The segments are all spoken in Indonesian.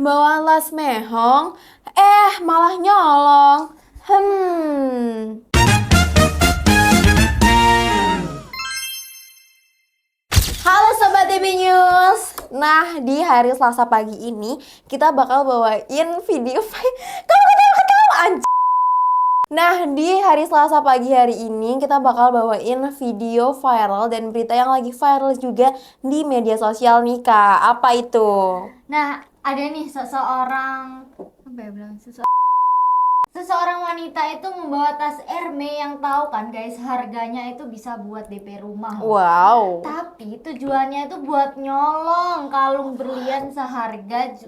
Bawa tas mehong, malah nyolong. Halo Sobat DB News. Nah, di hari Selasa pagi ini kita bakal bawain video kamu ketawa anjir. Nah, di hari Selasa pagi hari ini kita bakal bawain video viral dan berita yang lagi viral juga di media sosial nih, Kak. Apa itu? Nah, ada nih seseorang wanita itu membawa tas Hermes yang tahu kan guys, harganya itu bisa buat DP rumah. Wow. Tapi tujuannya itu buat nyolong kalung berlian seharga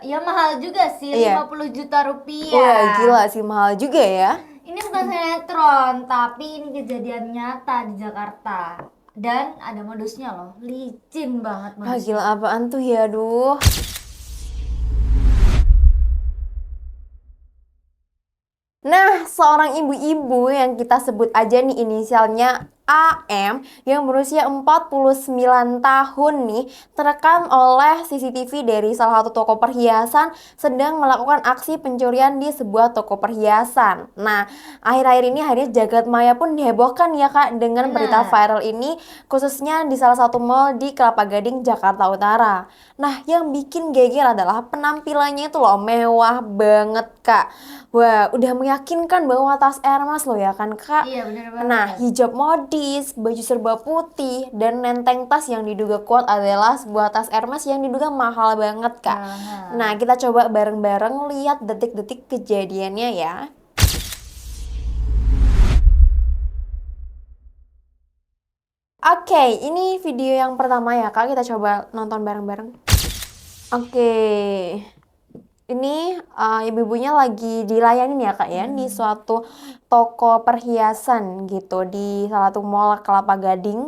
ya mahal juga sih, Iya. 50 juta rupiah. Wah, gila sih, mahal juga ya. Ini bukan sinetron, tapi ini kejadian nyata di Jakarta. Dan ada modusnya loh, licin banget Ah, modusnya. gila apaan tuh ya, aduh. Nah, seorang ibu-ibu yang kita sebut aja nih inisialnya AM yang berusia 49 tahun nih terekam oleh CCTV dari salah satu toko perhiasan sedang melakukan aksi pencurian di sebuah toko perhiasan. Nah, akhir-akhir ini akhirnya jagat maya pun dihebohkan ya Kak dengan berita viral ini khususnya di salah satu mall di Kelapa Gading, Jakarta Utara. Nah, yang bikin geger adalah penampilannya itu loh mewah banget Kak. Wah, udah meyakinkan bahwa tas Hermes loh ya kan Kak. Iya, bener banget. Nah, hijab modis, baju serba putih, dan nenteng tas yang diduga kuat adalah sebuah tas Hermes yang diduga mahal banget Kak. Nah, kita coba bareng-bareng lihat detik-detik kejadiannya ya. Oke, ini video yang pertama ya Kak, kita coba nonton bareng-bareng. Oke. Ini ibu-ibunya lagi dilayanin ya Kak ya di suatu toko perhiasan gitu di salah satu mall Kelapa Gading.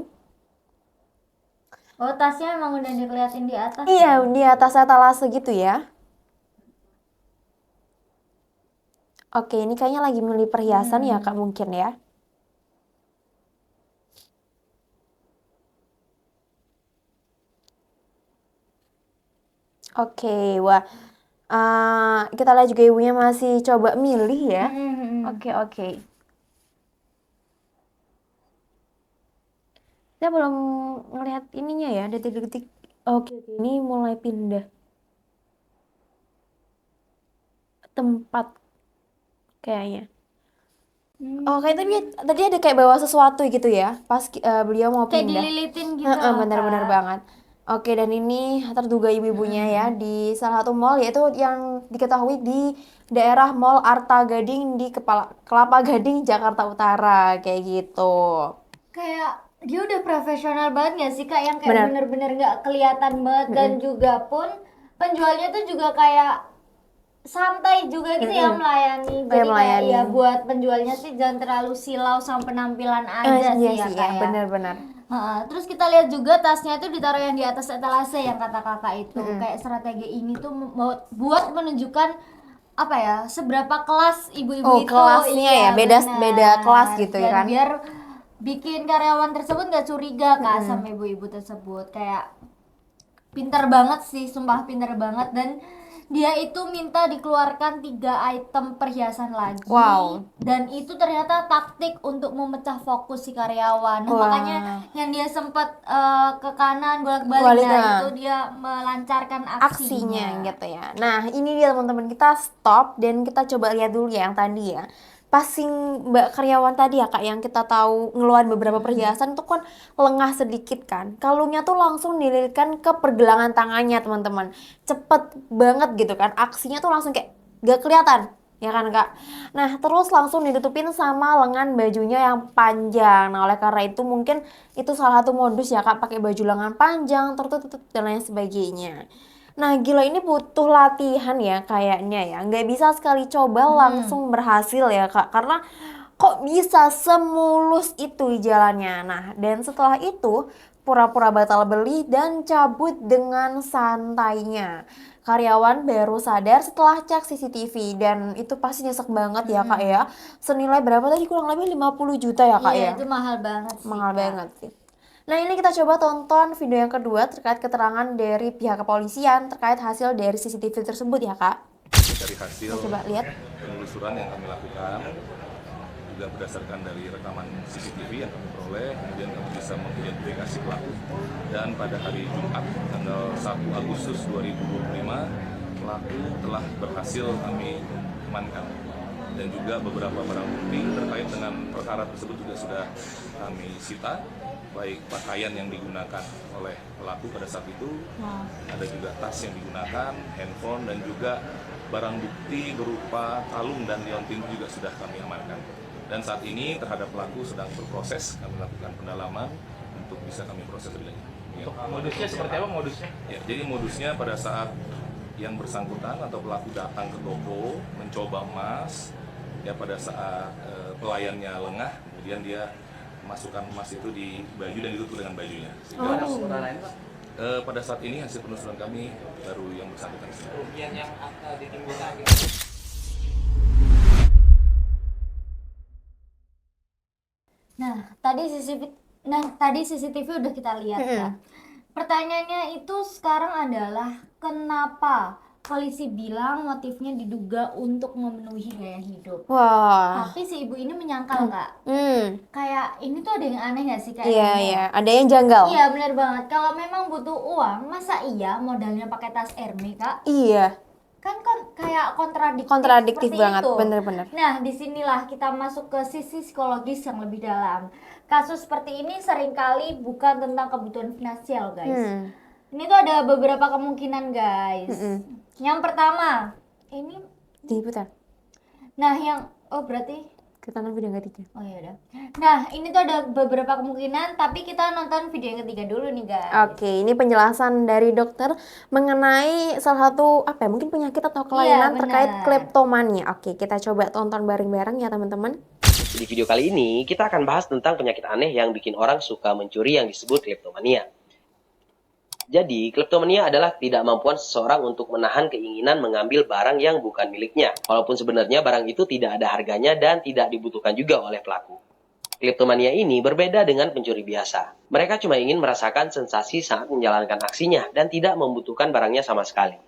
Oh, tasnya emang udah dikeliatin di atas. Iya, di atas etalase gitu ya. Oke, ini kayaknya lagi milih perhiasan ya Kak mungkin ya. Oke, wah. Kita lihat juga ibunya masih coba milih ya. Oke. Saya belum ngelihat ininya ya, detik-detik. Oke, ini mulai pindah tempat kayaknya. Oh, kayak tadi ada kayak bawa sesuatu gitu ya, pas beliau mau Kayak pindah. dililitin gitu loh, Benar-benar Kak. banget. Oke, dan ini terduga ibu-ibunya ya di salah satu mall yaitu yang diketahui di daerah Mall Arta Gading di Kelapa Gading, Jakarta Utara kayak gitu. Kayak dia udah profesional banget gak sih Kak, yang kayak Benar. bener-bener gak kelihatan banget. Dan juga pun penjualnya tuh juga kayak santai juga gitu ya melayani. Jadi kayak melayani. ya buat penjualnya sih jangan terlalu silau sama penampilan aja Iya sih ya sih Kak ya, ya. benar-benar. Terus kita lihat juga tasnya itu ditaruh yang di atas etalase yang kata kakak itu. Kayak strategi ini tuh buat menunjukkan apa ya, seberapa kelas ibu-ibu Oh, itu. kelasnya Iya, ya, beda benar. kelas gitu ya Dan kan. biar bikin karyawan tersebut gak curiga Kak sama ibu-ibu tersebut. Kayak pinter banget sih, sumpah pinter banget. Dan dia itu minta dikeluarkan 3 item perhiasan lagi. Wow. Dan itu ternyata taktik untuk memecah fokus si karyawan. Nah, Wah. makanya yang dia sempat ke kanan bolak-balik. Balik, Nah, nah. itu dia melancarkan Aksinya gitu ya. Nah, ini dia teman-teman, kita stop dan kita coba lihat dulu ya yang tadi ya. Passing Mbak karyawan tadi ya Kak yang kita tahu ngeluarin beberapa perhiasan itu kan lengah sedikit kan. Kalungnya tuh langsung dililitkan ke pergelangan tangannya teman-teman. Cepet banget gitu kan. Aksinya tuh langsung kayak gak kelihatan. Ya kan Kak. Nah terus langsung ditutupin sama lengan bajunya yang panjang. Nah oleh karena itu mungkin itu salah satu modus ya Kak, pakai baju lengan panjang tertutup dan lain sebagainya. Nah gila ini butuh latihan ya kayaknya ya. Nggak bisa sekali coba langsung berhasil ya Kak. Karena kok bisa semulus itu jalannya. Nah dan setelah itu pura-pura batal beli dan cabut dengan santainya. Karyawan baru sadar setelah cek CCTV dan itu pasti nyesek banget ya Kak ya. Senilai berapa tadi, kurang lebih 50 juta ya Kak Iya, ya. itu mahal banget sih Mahal Kak. banget sih. Nah, ini kita coba tonton video yang kedua terkait keterangan dari pihak kepolisian terkait hasil dari CCTV tersebut ya, Kak. Dari hasil Kita coba lihat. penelusuran yang kami lakukan, juga berdasarkan dari rekaman CCTV yang kami peroleh, kemudian kami bisa mengidentifikasi pelaku. Dan pada hari Jumat, tanggal 1 Agustus 2025, pelaku telah berhasil kami amankan. Dan juga beberapa barang bukti terkait dengan perkara tersebut juga sudah kami sita, baik pakaian yang digunakan oleh pelaku pada saat itu, ada juga tas yang digunakan, handphone, dan juga barang bukti berupa kalung dan liontin juga sudah kami amankan. Dan saat ini terhadap pelaku sedang berproses, kami lakukan pendalaman untuk bisa kami proses lebih lanjut. Untuk modusnya seperti apa modusnya? Ya, jadi modusnya pada saat yang bersangkutan atau pelaku datang ke toko mencoba emas, ya pada saat pelayannya lengah, kemudian dia masukkan emas itu di baju dan ditutup dengan bajunya. Sehingga pada saat ini hasil penelusuran kami baru yang bersangkutan. Kerugian yang ditimbulkan. Tadi CCTV udah kita lihat kan. Pertanyaannya itu sekarang adalah kenapa polisi bilang motifnya diduga untuk memenuhi gaya hidup. Wah. Tapi si ibu ini menyangkal Kak. Kayak ini tuh ada yang aneh gak sih Kak? Iya, iya. Ada yang janggal. Iya benar banget. Kalau memang butuh uang, masa iya modalnya pakai tas Hermes Kak? Iya. Kan kayak Kontradiktif seperti banget, itu. bener-bener. Nah, disinilah kita masuk ke sisi psikologis yang lebih dalam. Kasus seperti ini seringkali bukan tentang kebutuhan finansial, guys. Ini tuh ada beberapa kemungkinan, guys. Yang pertama, ini Diputar. nah berarti Kita nonton video yang ketiga. oh ya udah. Nah, ini tuh ada beberapa kemungkinan, tapi kita nonton video yang ketiga dulu nih, guys. Oke, ini penjelasan dari dokter mengenai salah satu mungkin penyakit atau kelainan benar. terkait kleptomania. Oke, kita coba tonton bareng-bareng ya teman-teman. Di video kali ini, kita akan bahas tentang penyakit aneh yang bikin orang suka mencuri yang disebut kleptomania. Jadi, kleptomania adalah ketidakmampuan seseorang untuk menahan keinginan mengambil barang yang bukan miliknya, walaupun sebenarnya barang itu tidak ada harganya dan tidak dibutuhkan juga oleh pelaku. Kleptomania ini berbeda dengan pencuri biasa. Mereka cuma ingin merasakan sensasi saat menjalankan aksinya dan tidak membutuhkan barangnya sama sekali.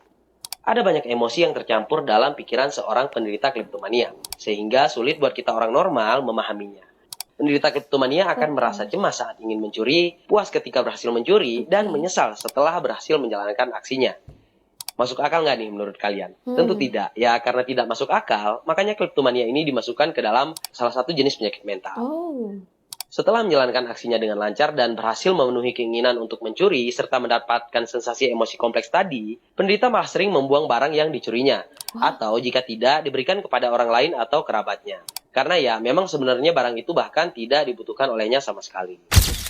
Ada banyak emosi yang tercampur dalam pikiran seorang penderita kleptomania, sehingga sulit buat kita orang normal memahaminya. Penderita kleptomania akan merasa cemas saat ingin mencuri, puas ketika berhasil mencuri, dan menyesal setelah berhasil menjalankan aksinya. Masuk akal nggak nih menurut kalian? Tentu tidak. Ya, karena tidak masuk akal, makanya kleptomania ini dimasukkan ke dalam salah satu jenis penyakit mental. Setelah menjalankan aksinya dengan lancar dan berhasil memenuhi keinginan untuk mencuri serta mendapatkan sensasi emosi kompleks tadi, penderita malah sering membuang barang yang dicurinya. Atau jika tidak, diberikan kepada orang lain atau kerabatnya. Karena ya, memang sebenarnya barang itu bahkan tidak dibutuhkan olehnya sama sekali.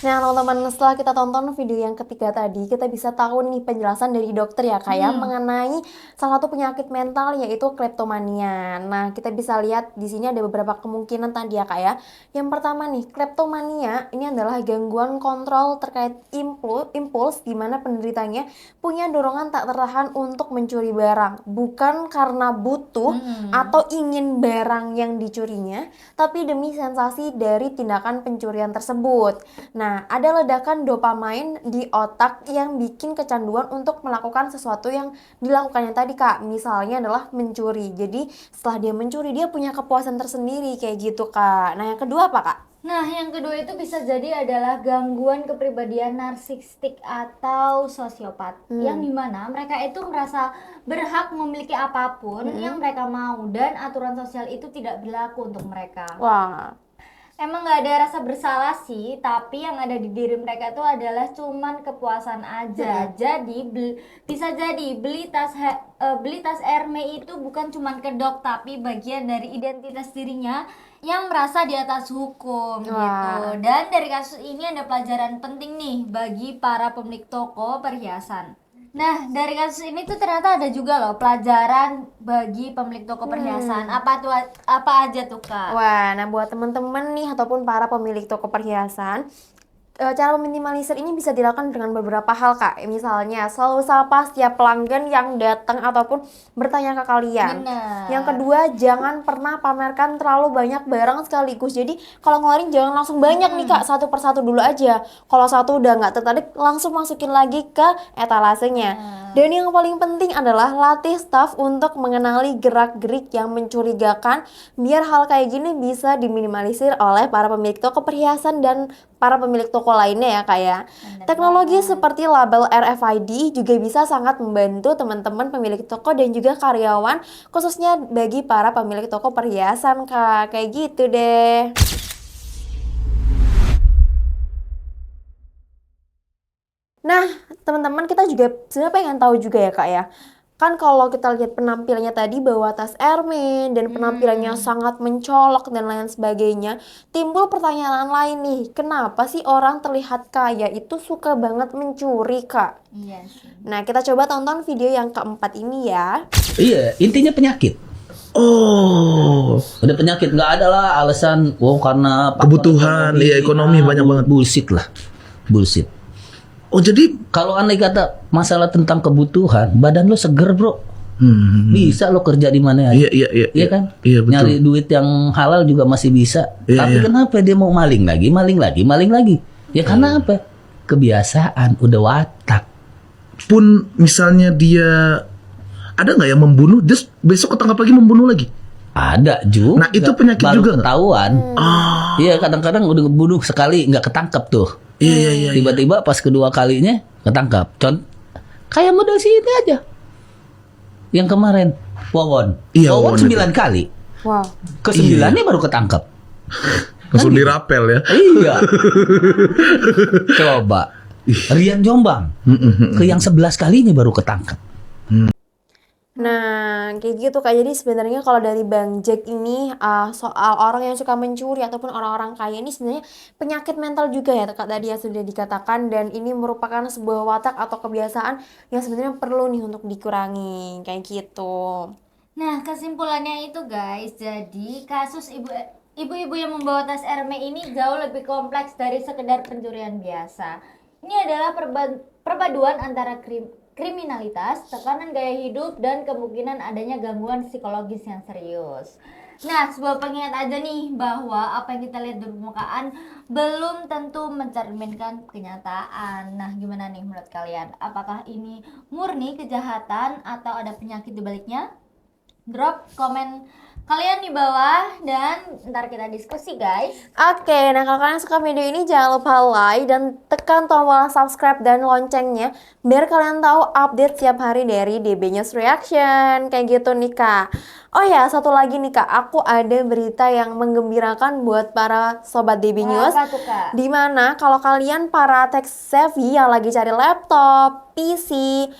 Nah teman-teman, setelah kita tonton video yang ketiga tadi, kita bisa tahu nih penjelasan dari dokter ya Kak ya, mengenai salah satu penyakit mental yaitu kleptomania. Nah kita bisa lihat di sini ada beberapa kemungkinan tadi ya Kak ya. Yang pertama nih, kleptomania ini adalah gangguan kontrol terkait impuls di mana penderitanya punya dorongan tak tertahan untuk mencuri barang, bukan karena butuh atau ingin barang yang dicurinya, tapi demi sensasi dari tindakan pencurian tersebut. Nah, ada ledakan dopamin di otak yang bikin kecanduan untuk melakukan sesuatu yang dilakukannya tadi Kak. Misalnya adalah mencuri. Jadi setelah dia mencuri, dia punya kepuasan tersendiri kayak gitu Kak. Nah yang kedua apa Kak? Nah, yang kedua itu bisa jadi adalah gangguan kepribadian narsistik atau sosiopat, yang dimana mereka itu merasa berhak memiliki apapun yang mereka mau dan aturan sosial itu tidak berlaku untuk mereka. Wah. Emang nggak ada rasa bersalah sih, tapi yang ada di diri mereka itu adalah cuman kepuasan aja. Jadi bisa jadi beli tas Hermes itu bukan cuman kedok, tapi bagian dari identitas dirinya yang merasa di atas hukum gitu. Dan dari kasus ini ada pelajaran penting nih bagi para pemilik toko perhiasan. Nah, dari kasus ini tuh ternyata ada juga loh pelajaran bagi pemilik toko perhiasan. Apa aja tuh, Kak? Wah, nah buat teman-teman nih ataupun para pemilik toko perhiasan, Cara meminimalisir ini bisa dilakukan dengan beberapa hal, Kak. Misalnya, selalu sapa setiap pelanggan yang datang ataupun bertanya ke kalian. Bener. Yang kedua, jangan pernah pamerkan terlalu banyak barang sekaligus. Jadi, kalau ngeluarin jangan langsung banyak nih, Kak. Satu persatu dulu aja. Kalau satu udah nggak tertarik, langsung masukin lagi ke etalasenya. Dan yang paling penting adalah latih staff untuk mengenali gerak-gerik yang mencurigakan, biar hal kayak gini bisa diminimalisir oleh para pemilik toko perhiasan dan para pemilik toko lainnya ya, Kak ya. Teknologi seperti label RFID juga bisa sangat membantu teman-teman pemilik toko dan juga karyawan, khususnya bagi para pemilik toko perhiasan, Kak. Kayak gitu deh. Nah, teman-teman, kita juga sebenarnya pengen tahu juga ya, Kak ya. Kan kalau kita lihat penampilannya tadi bawa tas Hermes dan penampilannya sangat mencolok dan lain sebagainya, timbul pertanyaan lain nih, kenapa sih orang terlihat kaya itu suka banget mencuri, Kak? Iya sih. Nah, kita coba tonton video yang keempat ini ya. Iya, intinya penyakit. Oh, Udah penyakit, nggak ada lah alasan, karena faktor Kebutuhan, iya, ekonomi banyak banget. Bullshit lah, bullshit. oh jadi, Kalau andai kata masalah tentang kebutuhan, badan lo seger bro, bisa lo kerja di mana aja. iya, Kan? iya, betul. Nyari duit yang halal juga masih bisa. Iya, Tapi iya. kenapa dia mau maling lagi? Ya karena apa? Kebiasaan, udah watak. Pun misalnya dia ada nggak yang membunuh, terus besok ketangkap lagi membunuh lagi? Ada juga. Nah, itu penyakit baru juga nggak? ketahuan. Ah, Iya, kadang-kadang udah bunuh sekali nggak ketangkap tuh. iya. Tiba-tiba pas kedua kalinya ketangkap. Kayak model si ini aja. Yang kemarin Wawon. Iya, Wawon Wawon 9 kali. Wow. Ke-9-nya baru ketangkap. Langsung dirapel ya. Iya. Coba. Rian Jombang. Ke yang 11 kalinya baru ketangkap. Nah, kayak gitu, Kak. Jadi sebenarnya kalau dari Bang Jack ini soal orang yang suka mencuri ataupun orang-orang kaya ini sebenarnya penyakit mental juga ya, Kak, tadi ya sudah dikatakan, dan ini merupakan sebuah watak atau kebiasaan yang sebenarnya perlu nih untuk dikurangi kayak gitu. Nah, kesimpulannya itu guys, jadi kasus ibu-ibu yang membawa tas Hermes ini jauh lebih kompleks dari sekedar pencurian biasa. Ini adalah perpaduan antara kriminalitas, tekanan gaya hidup, dan kemungkinan adanya gangguan psikologis yang serius. Nah, sebuah pengingat aja nih bahwa apa yang kita lihat di permukaan belum tentu mencerminkan kenyataan. Nah, gimana nih menurut kalian? Apakah ini murni kejahatan atau ada penyakit di baliknya? Drop komen kalian di bawah dan ntar kita diskusi guys. Oke, nah kalau kalian suka video ini jangan lupa like dan tekan tombol subscribe dan loncengnya biar kalian tahu update setiap hari dari DB News Reaction. Kayak gitu nih, Kak. Oh ya, satu lagi nih, Kak, aku ada berita yang menggembirakan buat para sobat DB News. Apa tuh, Kak? Dimana kalau kalian para tech savvy yang lagi cari laptop, PC,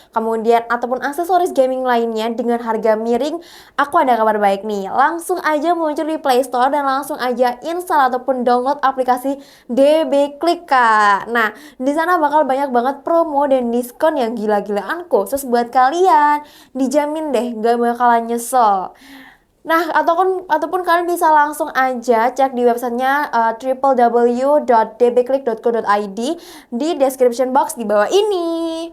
kemudian ataupun aksesoris gaming lainnya dengan harga miring, aku ada kabar baik nih. Langsung aja muncul di Play Store dan langsung aja install ataupun download aplikasi DB Klik, Kak. Nah, di sana bakal banyak banget promo dan diskon yang gila-gilaan khusus buat kalian. Dijamin deh gak bakalan nyesel. Nah, ataupun kalian bisa langsung aja cek di websitenya www.dbklik.co.id di description box di bawah ini.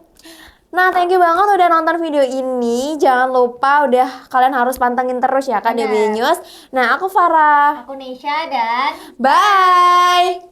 Nah, thank you banget udah nonton video ini. Jangan lupa kalian harus pantengin terus ya, Kak, DB News. Nah, aku Farah. Aku Nesha dan Bye!